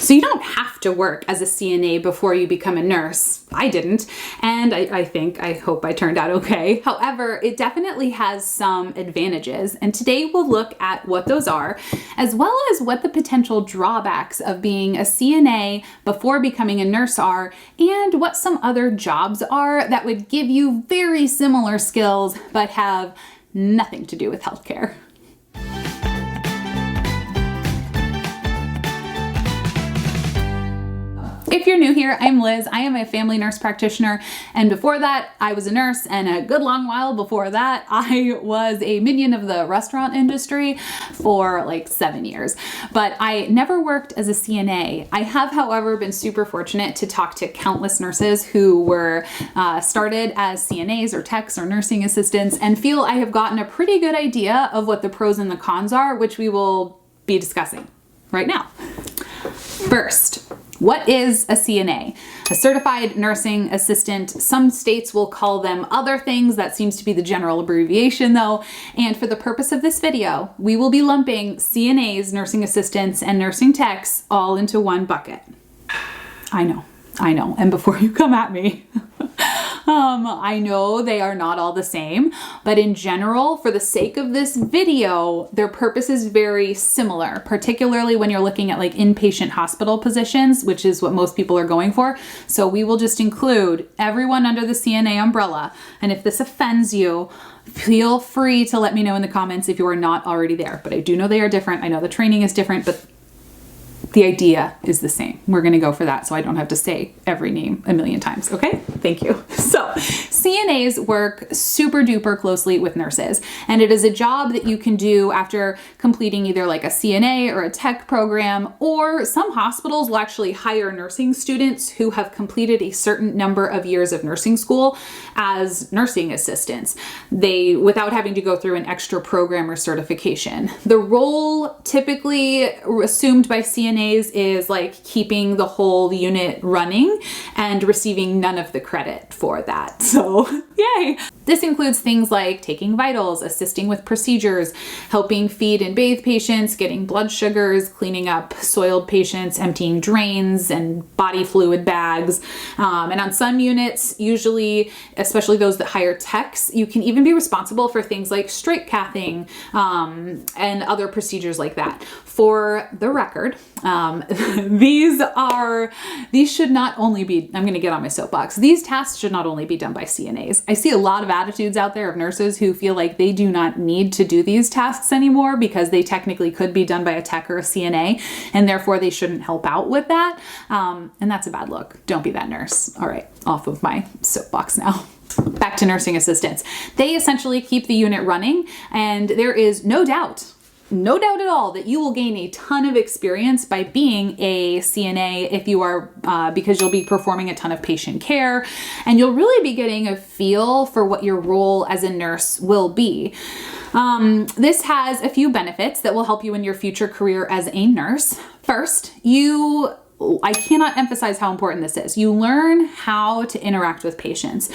So you don't have to work as a CNA before you become a nurse. I didn't, and I hope I turned out okay. However, it definitely has some advantages, and today we'll look at what those are, as well as what the potential drawbacks of being a CNA before becoming a nurse are, and what some other jobs are that would give you very similar skills but have nothing to do with healthcare. If you're new here, I'm Liz. I am a family nurse practitioner, and before that, I was a nurse, and a good long while before that, I was a minion of the restaurant industry for like 7 years. But I never worked as a CNA. I have, however, been super fortunate to talk to countless nurses who were started as CNAs or techs or nursing assistants, and feel I have gotten a pretty good idea of what the pros and the cons are, which we will be discussing right now. First, what is a CNA? A certified nursing assistant. Some states will call them other things. That seems to be the general abbreviation though. And for the purpose of this video, we will be lumping CNAs, nursing assistants, and nursing techs all into one bucket. I know. And before you come at me, I know they are not all the same, but in general, for the sake of this video, their purpose is very similar, particularly when you're looking at like inpatient hospital positions, which is what most people are going for. So we will just include everyone under the CNA umbrella. And if this offends you, feel free to let me know in the comments if you are not already there. But I do know they are different. I know the training is different, but the idea is the same. We're going to go for that so I don't have to say every name a million times. Okay, thank you. So CNAs work super duper closely with nurses, and it is a job that you can do after completing either like a CNA or a tech program, or some hospitals will actually hire nursing students who have completed a certain number of years of nursing school as nursing assistants, without having to go through an extra program or certification. The role typically assumed by CNAs is like keeping the whole unit running and receiving none of the credit for that. So yay! This includes things like taking vitals, assisting with procedures, helping feed and bathe patients, getting blood sugars, cleaning up soiled patients, emptying drains and body fluid bags. And on some units, usually, especially those that hire techs, you can even be responsible for things like straight cathing and other procedures like that. For the record, these should not only be, I'm going to get on my soapbox, these tasks should not only be done by CNAs. I see a lot of attitudes out there of nurses who feel like they do not need to do these tasks anymore because they technically could be done by a tech or a CNA, and therefore they shouldn't help out with that. And that's a bad look. Don't be that nurse. All right, off of my soapbox now. Back to nursing assistants. They essentially keep the unit running, and there is no doubt at all that you will gain a ton of experience by being a CNA if you are, because you'll be performing a ton of patient care, and you'll really be getting a feel for what your role as a nurse will be. This has a few benefits that will help you in your future career as a nurse. First, I cannot emphasize how important this is. You learn how to interact with patients.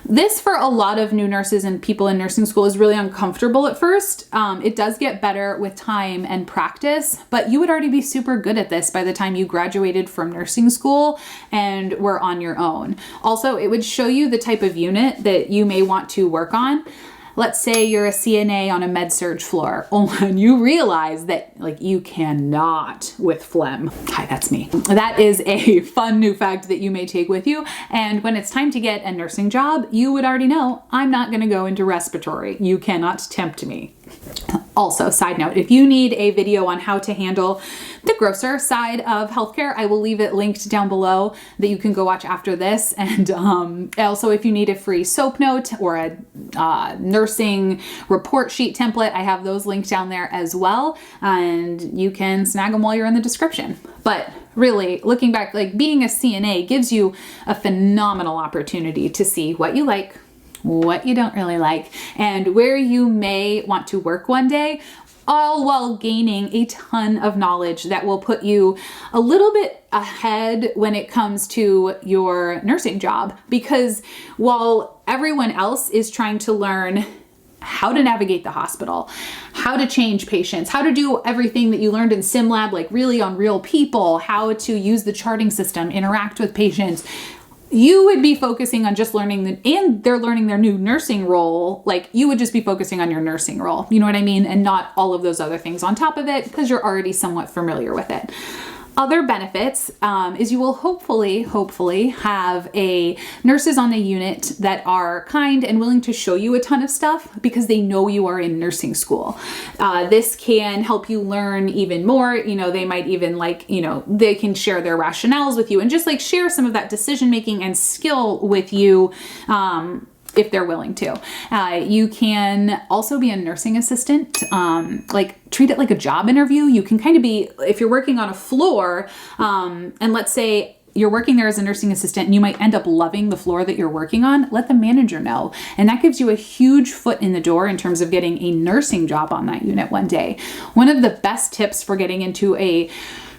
This, for a lot of new nurses and people in nursing school, is really uncomfortable at first. It does get better with time and practice, but you would already be super good at this by the time you graduated from nursing school and were on your own. Also, it would show you the type of unit that you may want to work on. Let's say you're a CNA on a med-surg floor, and you realize that like you cannot with phlegm. Hi, that's me. That is a fun new fact that you may take with you. And when it's time to get a nursing job, you would already know I'm not going to go into respiratory. You cannot tempt me. Also, side note, if you need a video on how to handle the grosser side of healthcare, I will leave it linked down below that you can go watch after this. And also, if you need a free soap note or a nursing report sheet template, I have those linked down there as well. And you can snag them while you're in the description. But really, looking back, like being a CNA gives you a phenomenal opportunity to see what you like, what you don't really like, and where you may want to work one day, all while gaining a ton of knowledge that will put you a little bit ahead when it comes to your nursing job. Because while everyone else is trying to learn how to navigate the hospital, how to change patients, how to do everything that you learned in sim lab, like really on real people, how to use the charting system, interact with patients. You would be focusing on just learning and they're learning their new nursing role. Like you would just be focusing on your nursing role, you know what I mean? And not all of those other things on top of it because you're already somewhat familiar with it. Other benefits is you will hopefully have nurses on the unit that are kind and willing to show you a ton of stuff because they know you are in nursing school. This can help you learn even more. You know, they might even they can share their rationales with you and just like share some of that decision making and skill with you. If they're willing to. You can also be a nursing assistant, treat it like a job interview. You can kind of be, if you're working on a floor, and let's say you're working there as a nursing assistant and you might end up loving the floor that you're working on, let the manager know. And that gives you a huge foot in the door in terms of getting a nursing job on that unit one day. One of the best tips for getting into a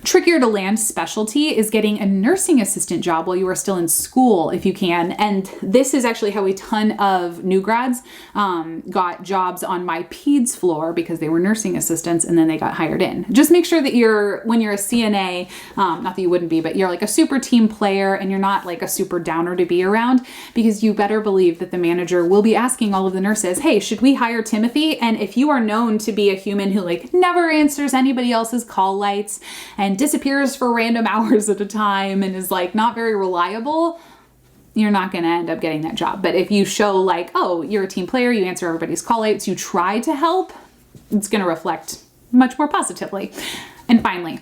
trickier to land specialty is getting a nursing assistant job while you are still in school if you can. And this is actually how a ton of new grads got jobs on my peds floor because they were nursing assistants and then they got hired in. Just make sure that when you're a CNA, not that you wouldn't be, but you're like a super team player and you're not like a super downer to be around, because you better believe that the manager will be asking all of the nurses, hey, should we hire Timothy? And if you are known to be a human who like never answers anybody else's call lights and disappears for random hours at a time and is like not very reliable, you're not going to end up getting that job. But if you show like, oh, you're a team player, you answer everybody's call outs, you try to help, it's going to reflect much more positively. And finally,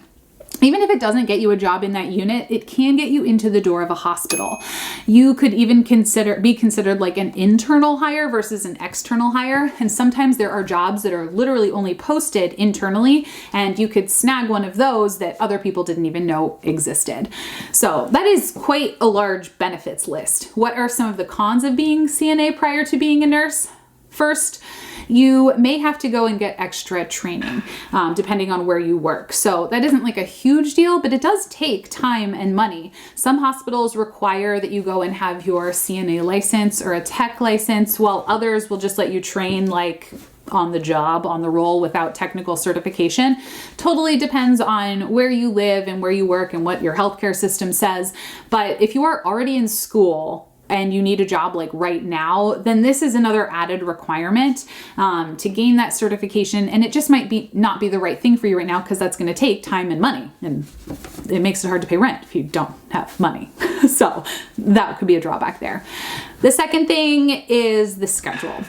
even if it doesn't get you a job in that unit, it can get you into the door of a hospital. You could even be considered like an internal hire versus an external hire. And sometimes there are jobs that are literally only posted internally, and you could snag one of those that other people didn't even know existed. So that is quite a large benefits list. What are some of the cons of being CNA prior to being a nurse? First, you may have to go and get extra training depending on where you work. So that isn't like a huge deal, but it does take time and money. Some hospitals require that you go and have your CNA license or a tech license, while others will just let you train like on the job, on the roll without technical certification. Totally depends on where you live and where you work and what your healthcare system says. But if you are already in school and you need a job like right now, then this is another added requirement to gain that certification. And it just might not be the right thing for you right now because that's going to take time and money. And it makes it hard to pay rent if you don't have money. So that could be a drawback there. The second thing is the schedule.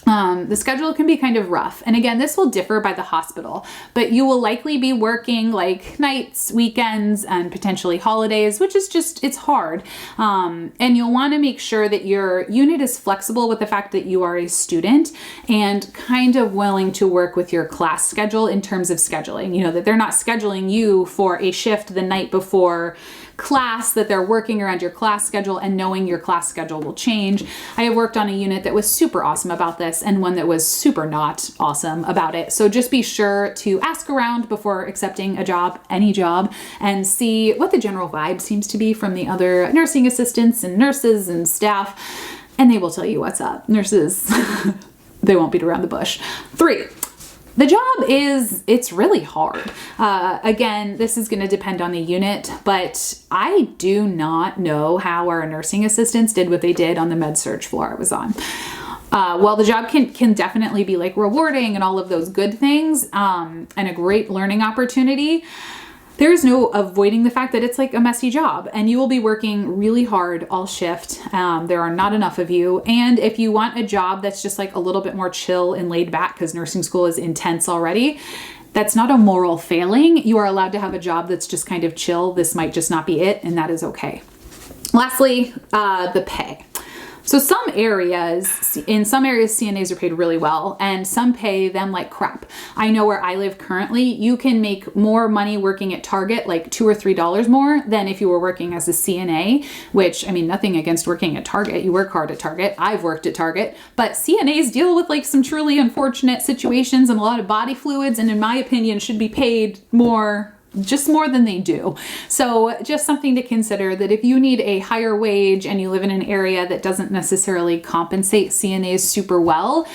The schedule can be kind of rough. And again, this will differ by the hospital, but you will likely be working like nights, weekends, and potentially holidays, which is just, it's hard. And you'll want to make sure that your unit is flexible with the fact that you are a student and kind of willing to work with your class schedule in terms of scheduling, you know, that they're not scheduling you for a shift the night before class, that they're working around your class schedule and knowing your class schedule will change. I have worked on a unit that was super awesome about this and one that was super not awesome about it. So just be sure to ask around before accepting a job, any job, and see what the general vibe seems to be from the other nursing assistants and nurses and staff, and they will tell you what's up. Nurses, they won't beat around the bush. 3, the job it's really hard. Again, this is going to depend on the unit, but I do not know how our nursing assistants did what they did on the med surg floor I was on. While the job can definitely be like rewarding and all of those good things, and a great learning opportunity, there's no avoiding the fact that it's like a messy job and you will be working really hard all shift. There are not enough of you. And if you want a job that's just like a little bit more chill and laid back because nursing school is intense already, that's not a moral failing. You are allowed to have a job that's just kind of chill. This might just not be it, and that is okay. Lastly, the pay. So in some areas, CNAs are paid really well and some pay them like crap. I know where I live currently, you can make more money working at Target, like $2 or $3 more than if you were working as a CNA, which, I mean, nothing against working at Target. You work hard at Target. I've worked at Target, but CNAs deal with like some truly unfortunate situations and a lot of body fluids, and in my opinion, should be paid more than they do. So just something to consider, that if you need a higher wage and you live in an area that doesn't necessarily compensate CNAs super well,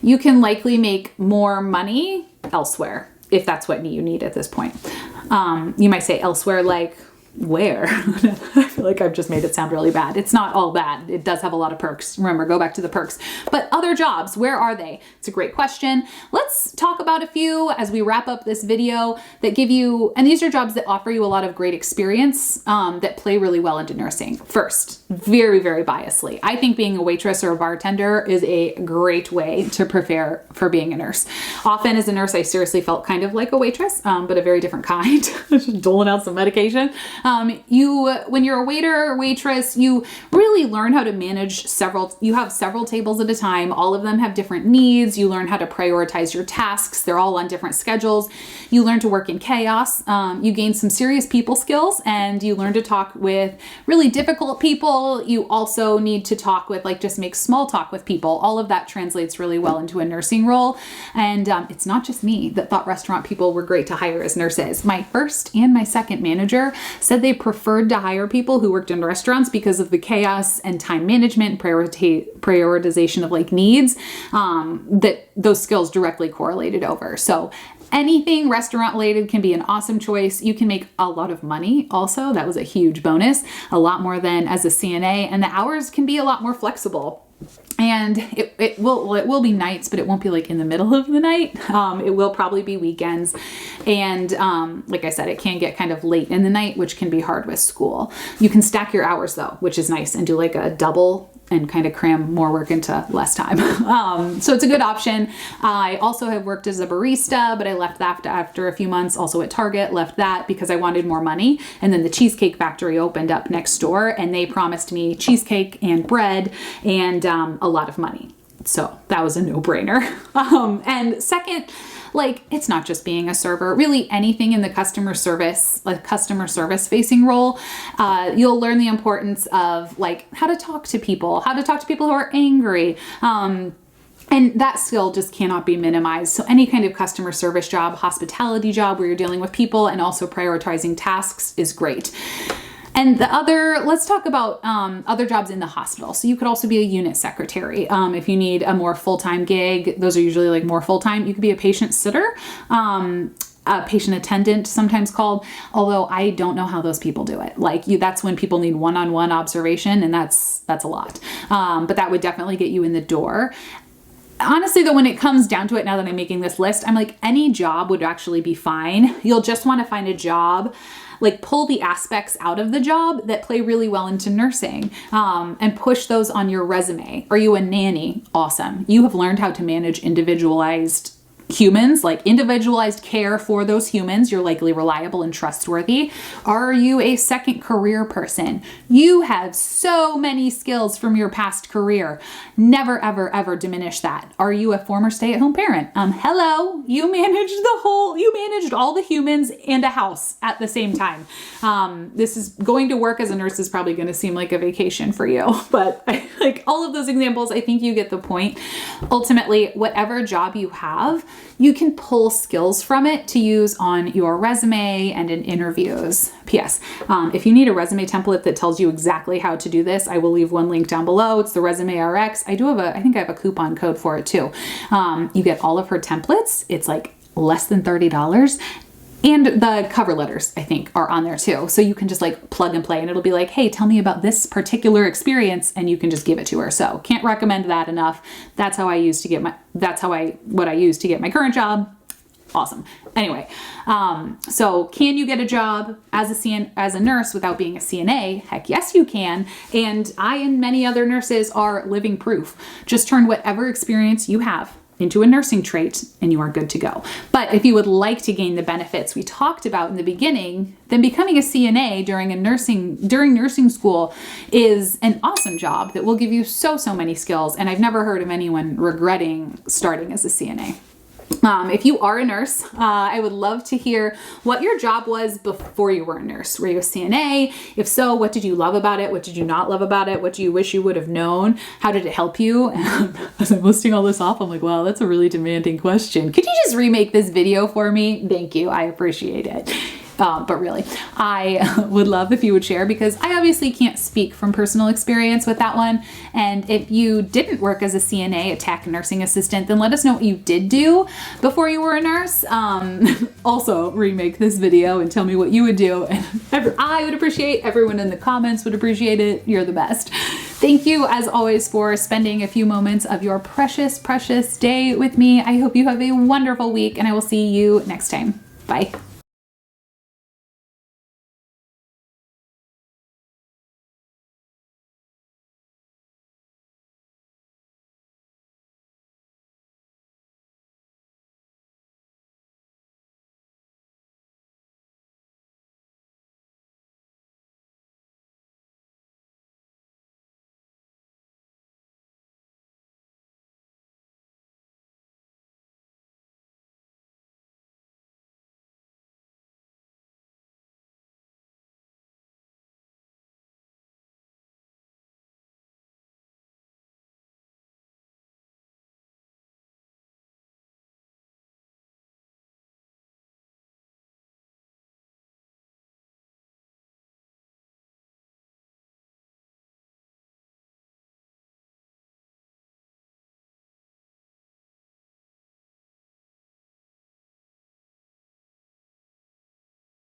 you can likely make more money elsewhere if that's what you need at this point. You might say elsewhere, like where? I feel like I've just made it sound really bad. It's not all bad. It does have a lot of perks. Remember, go back to the perks. But other jobs, where are they? It's a great question. Let's talk about a few as we wrap up this video that give you, and these are jobs that offer you a lot of great experience that play really well into nursing. First, very, very biasly, I think being a waitress or a bartender is a great way to prepare for being a nurse. Often as a nurse, I seriously felt kind of like a waitress, but a very different kind, just doling out some medication. When you're a waiter or waitress, you really learn how to manage you have several tables at a time. All of them have different needs. You learn how to prioritize your tasks. They're all on different schedules. You learn to work in chaos. You gain some serious people skills, and you learn to talk with really difficult people. You also need to talk with, like, just make small talk with people. All of that translates really well into a nursing role. And it's not just me that thought restaurant people were great to hire as nurses. My first and my second manager said they preferred to hire people who worked in restaurants because of the chaos and time management, prioritization of like needs, that those skills directly correlated over. So anything restaurant related can be an awesome choice. You can make a lot of money also. That was a huge bonus, a lot more than as a CNA, and the hours can be a lot more flexible. And it will be nights, but it won't be like in the middle of the night. It will probably be weekends. And like I said, it can get kind of late in the night, which can be hard with school. You can stack your hours though, which is nice, and do like a double and kind of cram more work into less time. So it's a good option. I also have worked as a barista, but I left that after a few months. Also at Target, left that because I wanted more money. And then the Cheesecake Factory opened up next door, and they promised me cheesecake and bread and a lot of money. So that was a no-brainer. And second, like, it's not just being a server, really anything in the customer service facing role. You'll learn the importance of like how to talk to people who are angry. And that skill just cannot be minimized. So any kind of customer service job, hospitality job where you're dealing with people and also prioritizing tasks is great. And let's talk about other jobs in the hospital. So you could also be a unit secretary. If you need a more full-time gig, those are usually like more full-time. You could be a patient sitter, a patient attendant, sometimes called, although I don't know how those people do it. Like that's when people need one-on-one observation, and that's a lot. But that would definitely get you in the door. Honestly, though, when it comes down to it, now that I'm making this list, I'm like, any job would actually be fine. You'll just want to find a job, like pull the aspects out of the job that play really well into nursing, and push those on your resume. Are you a nanny? Awesome. You have learned how to manage individualized humans, like individualized care for those humans. You're likely reliable and trustworthy. Are you a second career person? You have so many skills from your past career. Never, ever, ever diminish that. Are you a former stay-at-home parent? Hello, you managed all the humans and a house at the same time. This is going to work as a nurse is probably going to seem like a vacation for you, but like all of those examples, I think you get the point. Ultimately, whatever job you have, you can pull skills from it to use on your resume and in interviews. P.S. If you need a resume template that tells you exactly how to do this, I will leave one link down below. It's the Resume RX. I think I have a coupon code for it too. You get all of her templates. It's like less than $30. And the cover letters, I think, are on there too. So you can just like plug and play, and it'll be like, hey, tell me about this particular experience, and you can just give it to her. So can't recommend that enough. That's what I use to get my current job. Awesome. Anyway, so can you get a job as a nurse without being a CNA? Heck yes, you can. And I and many other nurses are living proof. Just turn whatever experience you have into a nursing trait and you are good to go. But if you would like to gain the benefits we talked about in the beginning, then becoming a CNA during nursing school is an awesome job that will give you so many skills. And I've never heard of anyone regretting starting as a CNA. If you are a nurse, I would love to hear what your job was before you were a nurse. Were you a CNA? If so, what did you love about it? What did you not love about it? What do you wish you would have known? How did it help you? And as I'm listing all this off, I'm like, wow, that's a really demanding question. Could you just remake this video for me? Thank you. I appreciate it. But really, I would love if you would share, because I obviously can't speak from personal experience with that one. And if you didn't work as a CNA, a tech nursing assistant, then let us know what you did do before you were a nurse. Also, remake this video and tell me what you would do. And I would appreciate, everyone in the comments would appreciate it. You're the best. Thank you, as always, for spending a few moments of your precious, precious day with me. I hope you have a wonderful week, and I will see you next time. Bye.